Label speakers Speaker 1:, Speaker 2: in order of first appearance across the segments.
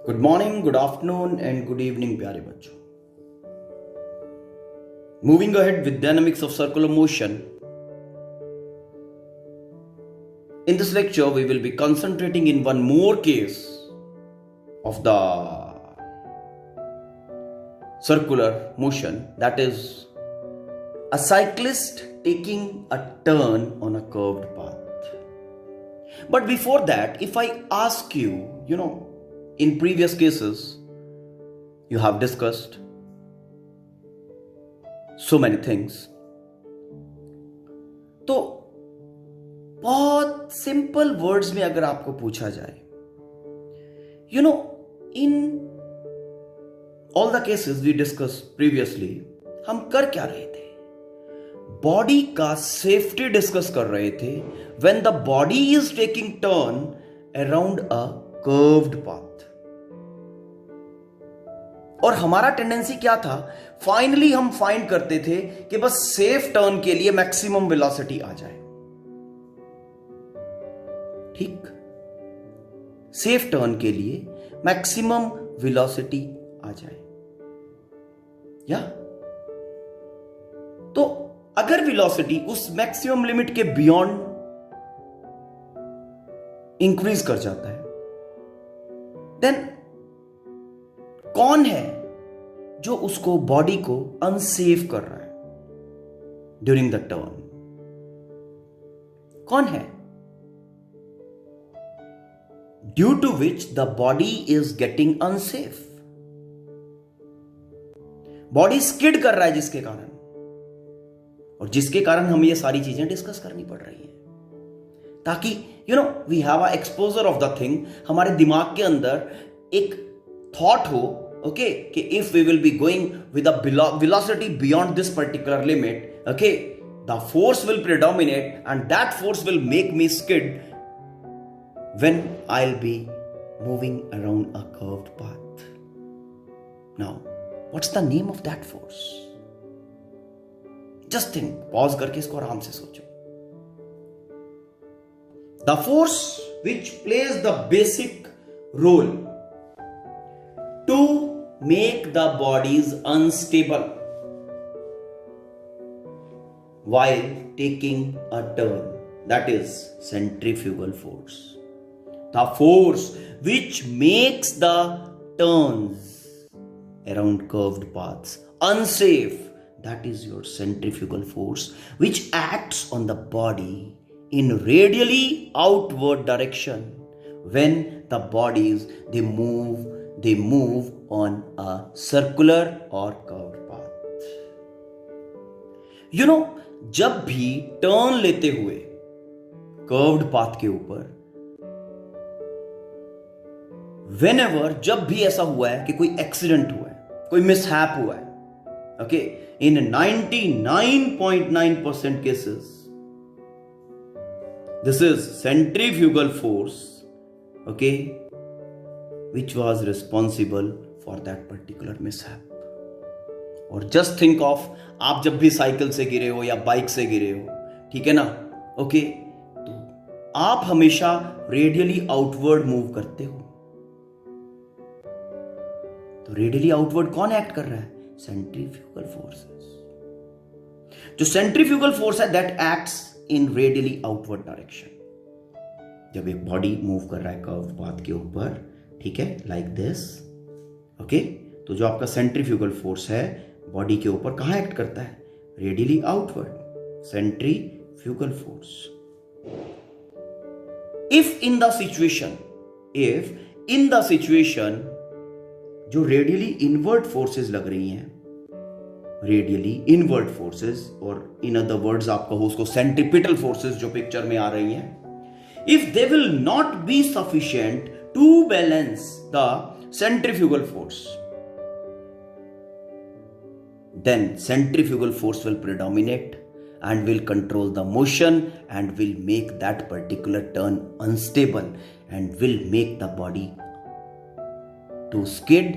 Speaker 1: Good morning, good afternoon and good evening प्यारे बच्चों. Moving ahead with dynamics of circular motion. In this lecture, we will be concentrating in one more case of the circular motion, that is a cyclist taking a turn on a curved path. But before that, if I ask you, in previous cases, you have discussed so many things. तो बहुत simple words में अगर आपको पूछा जाए, in all the cases we discuss previously, हम कर क्या रहे थे? बॉडी का सेफ्टी डिस्कस कर रहे थे when the body is taking turn around a curved path. और हमारा टेंडेंसी क्या था? फाइनली हम फाइंड करते थे कि बस सेफ टर्न के लिए मैक्सिमम वेलोसिटी आ जाए. ठीक, सेफ टर्न के लिए मैक्सिमम वेलोसिटी आ जाए. या तो अगर वेलोसिटी उस मैक्सिमम लिमिट के बियॉन्ड इंक्रीज कर जाता है, देन कौन है जो उसको बॉडी को अनसेफ कर रहा है ड्यूरिंग द टर्न? कौन है? Due to which the body is getting unsafe. Body skid कर रहा है जिसके कारण, और जिसके कारण हमें ये सारी चीजें डिस्कस करनी पड़ रही हैं, ताकि we have a exposure of the thing. हमारे दिमाग के अंदर एक थॉट हो, okay, कि if we will be going with a velocity beyond this particular limit, okay, the force will predominate and that force will make me skid when I'll be moving around a curved path. Now, what's the name of that force? Just think, pause करके इसको आराम से सोचो. The force which plays the basic role to make the bodies unstable while taking a turn, that is centrifugal force. The force which makes the turns around curved paths unsafe, that is your centrifugal force, which acts on the body in radially outward direction when the bodies they move on a circular or curved path. जब भी turn लेते हुए curved path के ऊपर, whenever, जब भी ऐसा हुआ है कि कोई एक्सीडेंट हुआ है, कोई मिसहैप हुआ है, okay, in 99.9% cases this is centrifugal force, okay, which was responsible for that particular mishap. और just think of, आप जब भी साइकिल से गिरे हो या बाइक से गिरे हो, ठीक है ना, ओके, तो आप हमेशा रेडियली आउटवर्ड मूव करते हो. तो रेडियली आउटवर्ड कौन एक्ट कर रहा है? Centrifugal forces. जो सेंट्रीफ्यूगल फोर्स है that acts in radially outward direction. जब एक बॉडी मूव कर रहा है कर्व्ड पाथ के ऊपर, ठीक है, लाइक दिस, ओके, तो जो आपका सेंट्रीफ्यूगल फोर्स है बॉडी के ऊपर कहां एक्ट करता है? Radially outward, centrifugal force. If in the situation जो रेडियली इनवर्ड फोर्सेस लग रही हैं, रेडियली इनवर्ड फोर्सेस, और इन अदर वर्ड्स आप कहो उसको सेंट्रीपिटल फोर्सेस जो पिक्चर में आ रही हैं, if they will not be sufficient to balance the centrifugal force, then centrifugal force will predominate and will control the motion and will make that particular turn unstable and will make the body to skid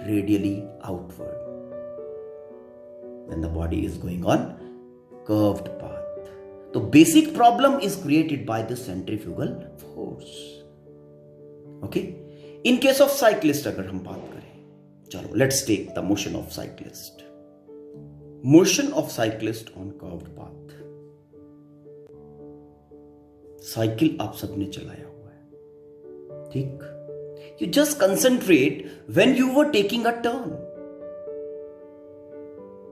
Speaker 1: radially outward when the body is going on curved path. The basic problem is created by the centrifugal force. Okay, in case of cyclist अगर हम बात करें, चलो let's take the motion of cyclist. Motion of cyclist on curved path. Cycle आप सबने चलाया हुआ है, ठीक? You just concentrate when you were taking a turn.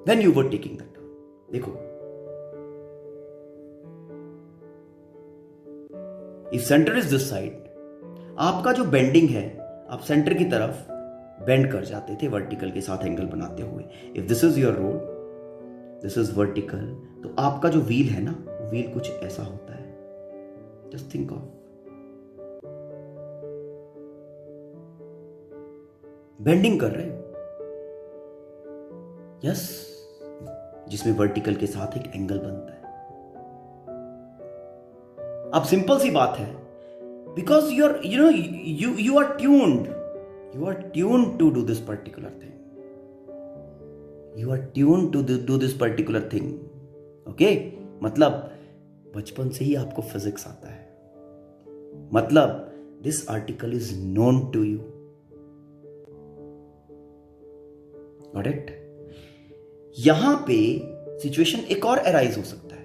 Speaker 1: When you were taking the turn, देखो, if centre is this side, आपका जो bending है, आप सेंटर की तरफ बेंड कर जाते थे वर्टिकल के साथ एंगल बनाते हुए. If this is your road, this is vertical, तो आपका जो व्हील है ना, व्हील कुछ ऐसा होता है. जस्ट थिंक ऑफ बेंडिंग कर रहे हो, यस, जिसमें वर्टिकल के साथ एक एंगल बनता है. अब सिंपल सी बात है, because you are tuned to do this particular thing. You are tuned to do this particular thing. Okay, मतलब बचपन से ही आपको फिजिक्स आता है, मतलब this article is known to you. Got it? यहां पे सिचुएशन एक और अराइज हो सकता है.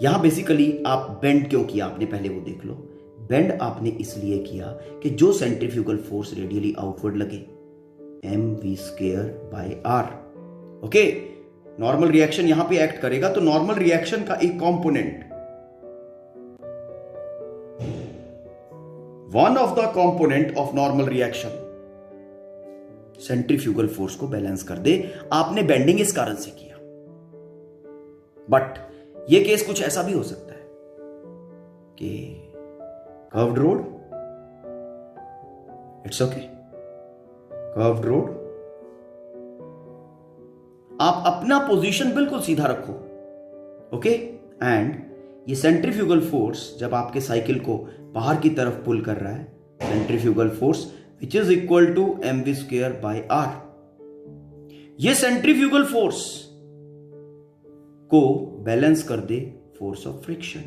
Speaker 1: यहां बेसिकली आप बेंड क्यों किया आपने, पहले वो देख लो. बेंड आपने इसलिए किया कि जो सेंट्रीफ्यूगल फोर्स रेडियली आउटवर्ड लगे, mv²/r. ओके, नॉर्मल रिएक्शन यहां पे एक्ट करेगा, तो नॉर्मल रिएक्शन का एक component, one of the component of normal reaction, centrifugal force को बैलेंस कर दे. आपने बेंडिंग इस कारण से किया. बट ये केस कुछ ऐसा भी हो सकता है कि curved road, it's okay, curved road, आप अपना पोजीशन बिल्कुल सीधा रखो. ओके, एंड ये सेंट्रीफ्यूगल फोर्स जब आपके साइकिल को बाहर की तरफ पुल कर रहा है, centrifugal force which is equal to mv²/r, ये सेंट्रीफ्यूगल फोर्स को बैलेंस कर दे फोर्स ऑफ फ्रिक्शन.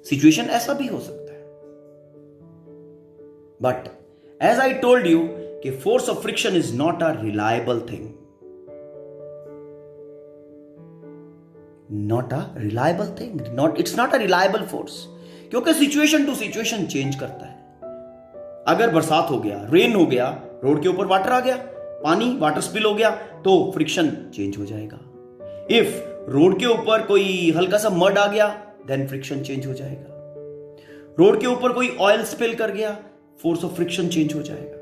Speaker 1: सिचुएशन ऐसा भी हो सकता है, but as I told you कि force of friction is not a reliable thing. Not a reliable thing, it's not a reliable force, क्योंकि सिचुएशन टू सिचुएशन चेंज करता है. अगर बरसात हो गया, रेन हो गया, रोड के ऊपर वाटर आ गया, पानी, वाटर स्पिल हो गया, तो फ्रिक्शन चेंज हो जाएगा. इफ रोड के ऊपर कोई हल्का सा मड आ गया, देन फ्रिक्शन चेंज हो जाएगा. रोड के ऊपर कोई ऑयल स्पिल कर गया, फोर्स ऑफ फ्रिक्शन चेंज हो जाएगा.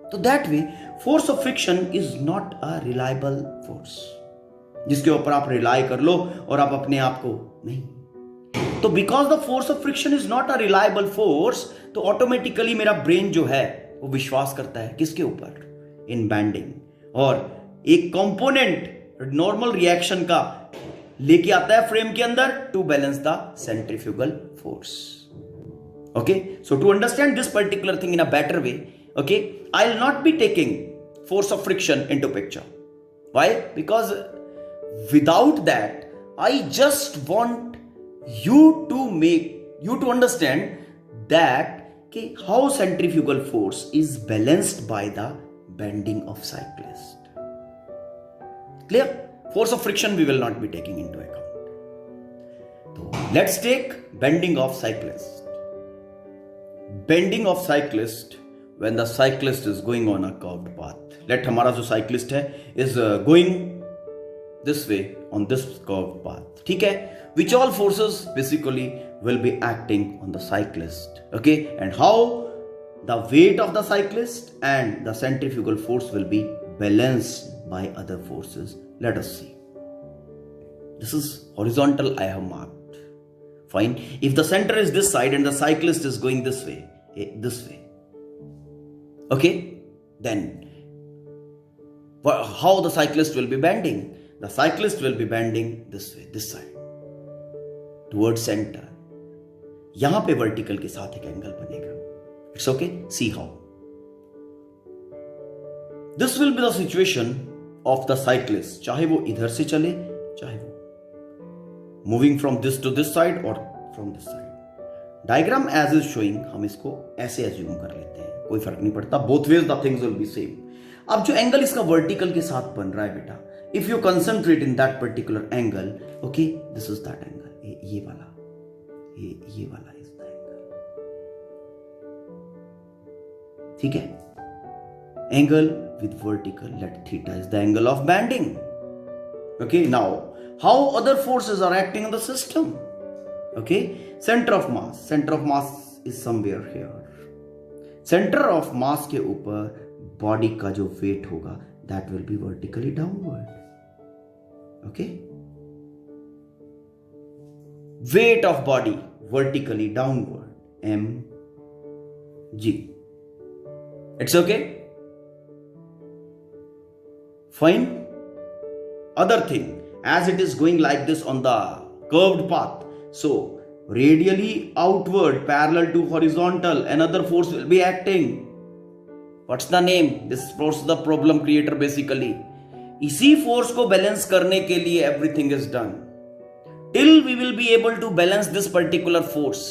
Speaker 1: तो that way force of friction is not a reliable force, जिसके ऊपर आप रिलाय कर लो और आप अपने आप को नहीं. तो because the force of friction is not a reliable force, तो ऑटोमेटिकली मेरा ब्रेन जो है वो विश्वास करता है किसके ऊपर, इन बैंडिंग, और एक कंपोनेंट नॉर्मल रिएक्शन का लेके आता है फ्रेम के अंदर to balance the centrifugal force. Okay, so to understand this particular thing in a better way, okay, I will not be taking force of friction into picture. Why? Because without that I just want you to understand that how centrifugal force is balanced by the bending of cyclist. Clear? Force of friction we will not be taking into account. So let's take bending of cyclist. Bending of cyclist when the cyclist is going on a curved path. Let हमारा जो cyclist है is going this way on this curved path. ठीक है? Which all forces basically will be acting on the cyclist. Okay, and how the weight of the cyclist and the centrifugal force will be balanced by other forces. Let us see. This is horizontal I have marked. Fine. If the center is this side and the cyclist is going this way, okay, then how the cyclist will be bending? The cyclist will be bending this way, this side, towards center. यहां पे vertical के साथ एक angle बनेगा. It's okay, see how. This will be the situation of the cyclist, चाहे वो इधर से चले, चाहे वो moving from this to this side और from this side. Diagram as is showing, हम इसको ऐसे एज्यूम कर लेते हैं, कोई फर्क नहीं पड़ता, both ways the things will be same. अब जो एंगल इसका वर्टिकल के साथ बन रहा है बेटा, if you concentrate in that particular angle, okay, this is that angle, ये वाला, ये वाला इज द एंगल, ठीक है। Angle with vertical, let theta is the angle of banding. Okay, now how other forces are acting in the system? Okay, centre of mass is somewhere here. Centre of mass के ऊपर body का जो weight होगा that will be vertically downward. Okay, weight of body vertically downward, m g. It's okay, fine. Other thing, as it is going like this on the curved path, so radially outward parallel to horizontal another force will be acting. What's the name? This force is the problem creator basically. इसी force को balance करने के लिए everything is done. Till we will be able to balance this particular force,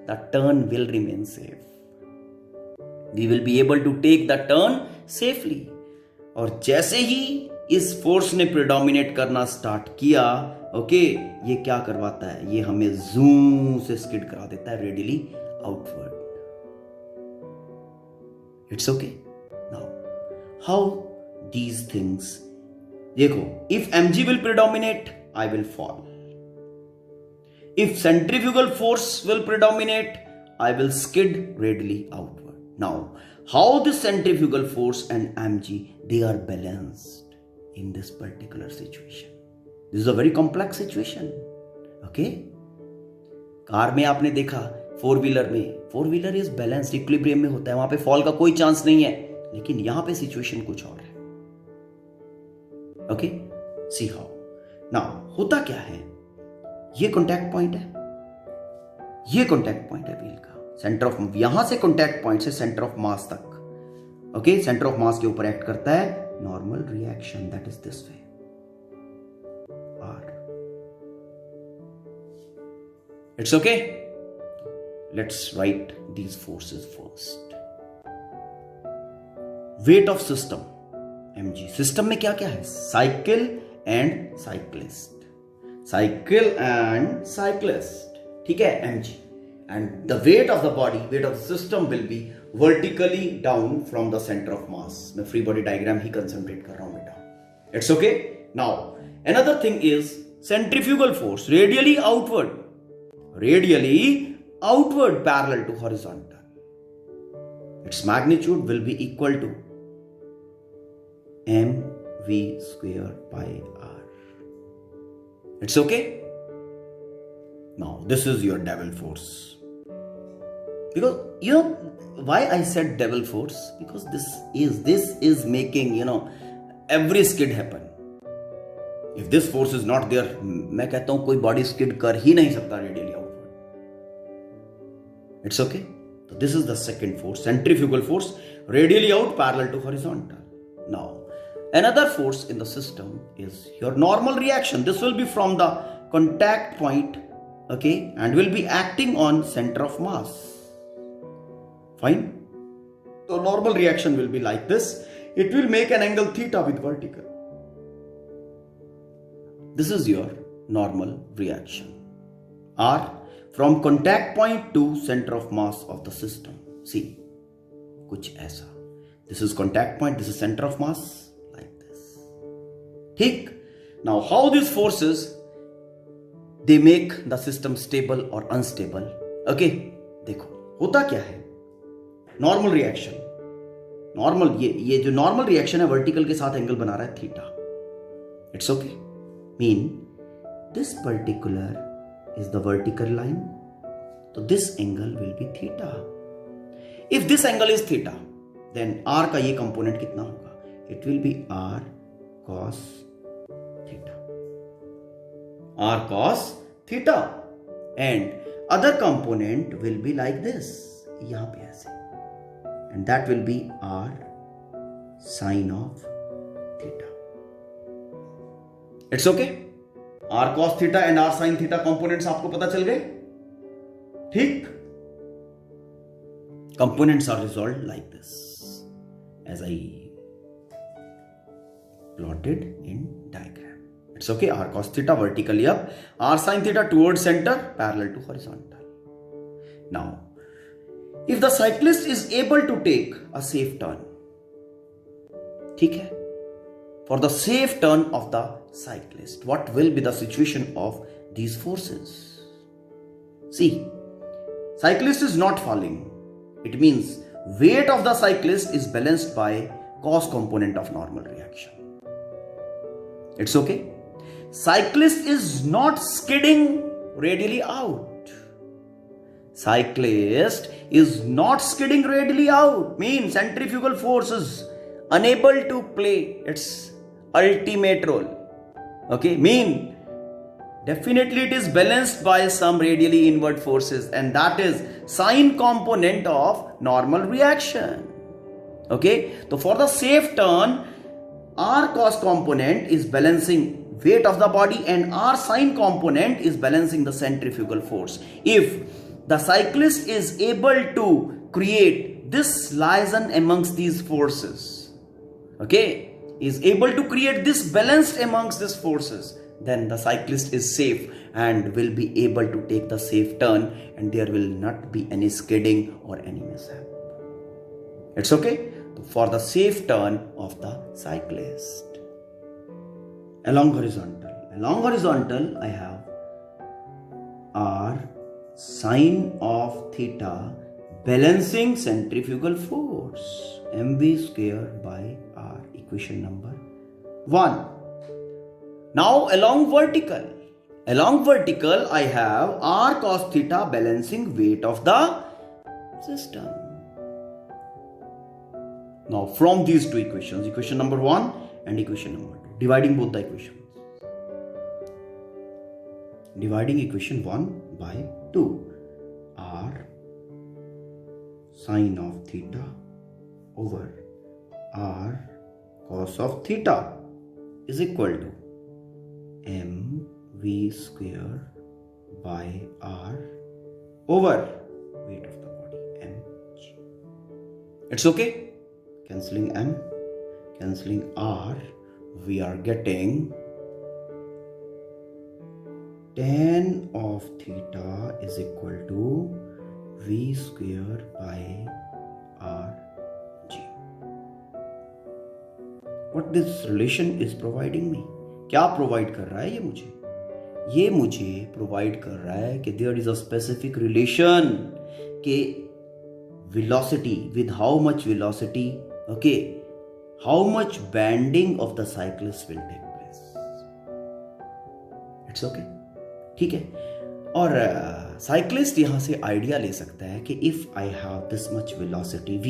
Speaker 1: the turn will remain safe. We will be able to take the turn safely. और जैसे ही इस force ने प्रिडोमिनेट करना स्टार्ट किया, ओके, ये क्या करवाता है, ये हमें जूम से स्किड करा देता है radially outward. It's okay. Now how these things, देखो, if mg will predominate I will fall, if centrifugal force will predominate I will skid radially outward. Now how this centrifugal force and mg, they are balanced in this particular situation. This is a very complex situation. Okay, car में आपने देखा, four wheeler is balanced, equilibrium में होता है, वहां पे fall का कोई चांस नहीं है, लेकिन यहां पे सिचुएशन कुछ और है। Okay, see how. नाउ होता क्या है, ये कॉन्टैक्ट पॉइंट है, ये कॉन्टैक्ट पॉइंट है व्हील का, सेंटर ऑफ, यहां से कॉन्टैक्ट पॉइंट से सेंटर ऑफ मास तक, ओके, सेंटर ऑफ मास के ऊपर एक्ट करता है normal reaction, that is this way, R. It's okay, let's write these forces first. Weight of system mg, system में क्या क्या है, साइकिल एंड साइक्लिस्ट, ठीक है, mg, and the weight of the body, weight of the system will be vertically down from the center of mass. मैं free body diagram ही concentrate कर रहा हूं बेटा। It's okay? Now, another thing is centrifugal force, radially outward parallel to horizontal. Its magnitude will be equal to mv square by r. It's okay? Now, this is your devil force. Because, you know why I said devil force? Because this is making, every skid happen. If this force is not there, मैं कहता हूं कोई body skid कर ही नहीं सकता radially outward. It's okay. तो this is the second force, centrifugal force, radially out parallel to horizontal. Now another force in the system is your normal reaction. This will be from the contact point, okay, and will be acting on center of mass. Fine. So normal reaction will be like this. It will make an angle theta with vertical. This is your normal reaction. R, from contact point to center of mass of the system. See, कुछ ऐसा. This is contact point, this is center of mass, like this. ठीक. Now how these forces, they make the system stable or unstable. Okay, देखो होता क्या है, normal reaction, ये जो normal reaction है वर्टिकल के साथ एंगल बना रहा है theta. It's okay, mean this particular is the vertical line, तो this angle will be theta. If this angle is theta, then R का ये कंपोनेंट कितना होगा, it will be R cos theta, R cos theta, and other component will be like this, यहां पे ऐसे, and that will be r sine of theta. It's okay? r cos theta and r sin theta components आपको पता चल गए, ठीक? components are resolved like this, as I plotted in diagram. It's okay. R cos theta vertically up, R sin theta towards center, parallel to horizontal. Now, if the cyclist is able to take a safe turn, ठीक है, for the safe turn of the cyclist, what will be the situation of these forces? See, cyclist is not falling. It means weight of the cyclist is balanced by cos component of normal reaction. It's okay. Cyclist is not skidding radially out. Cyclist is not skidding radially out. Means centrifugal force is unable to play its ultimate role. Okay, mean definitely it is balanced by some radially inward forces, and that is sine component of normal reaction. Okay, so for the safe turn, R cos component is balancing weight of the body and R sine component is balancing the centrifugal force. If the cyclist is able to create this liaison amongst these forces, okay, is able to create this balance amongst these forces, then the cyclist is safe and will be able to take the safe turn, and there will not be any skidding or any mishap. It's okay. For the safe turn of the cyclist. Along horizontal, I have R sine of theta balancing centrifugal force, mv square by R, equation number 1. Now along vertical, I have R cos theta balancing weight of the system. Now from these two equations, equation number 1 and equation number 2, dividing both the equations. Dividing equation 1 by 2, R sine of theta over R cos of theta is equal to mv square by R over weight of the body, mg. It's okay. Cancelling m, cancelling r, we are getting tan of theta is equal to v square by rg. What this relation is providing me? क्या provide कर रहा है ये मुझे? ये मुझे provide कर रहा है कि there is a specific relation के velocity, with how much velocity, okay, how much bending of the cyclist will take place. It's okay. ठीक है. और cyclist यहाँ से आइडिया ले सकता है कि if I have this much velocity v,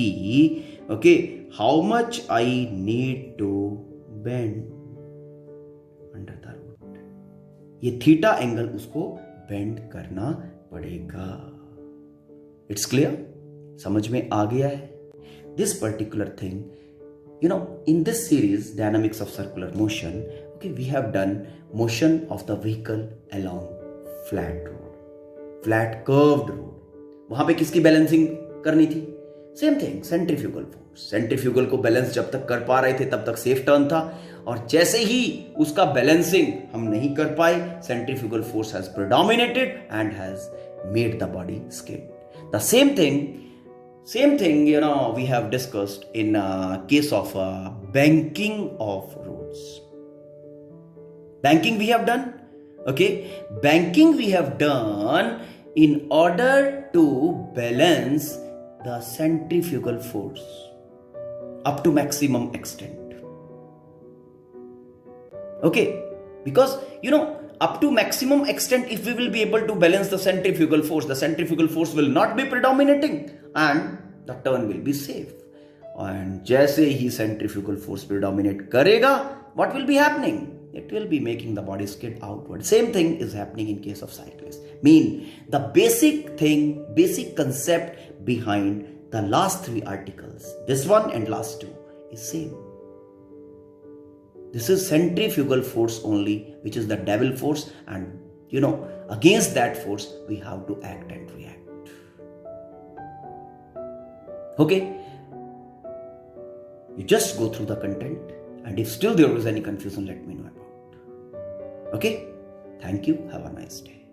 Speaker 1: okay, how much I need to bend under the root. ये थीटा एंगल उसको बेंड करना पड़ेगा. It's clear? समझ में आ गया है? This particular thing, in this series, Dynamics of Circular Motion, okay, we have done motion of the vehicle along flat road, flat curved road. वहां पे किसकी बैलेंसिंग करनी थी? Same thing, centrifugal force. Centrifugal को बैलेंस जब तक कर पा रहे थे तब तक सेफ टर्न था, और जैसे ही उसका बैलेंसिंग हम नहीं कर पाए, centrifugal force has predominated and has made the body skid. The same thing, we have discussed in case of banking of roads. Banking we have done, okay? Banking we have done in order to balance the centrifugal force up to maximum extent. Okay? Because, up to maximum extent, if we will be able to balance the centrifugal force will not be predominating and the turn will be safe. And जैसे ही centrifugal force predominate करेगा, what will be happening? It will be making the body skid outward. Same thing is happening in case of cyclists. The basic concept behind the last three articles, this one and last two, is same. This is centrifugal force only, which is the devil force, and against that force we have to act and react. Okay? You just go through the content, and if still there is any confusion, let me know about. Okay? Thank you. Have a nice day.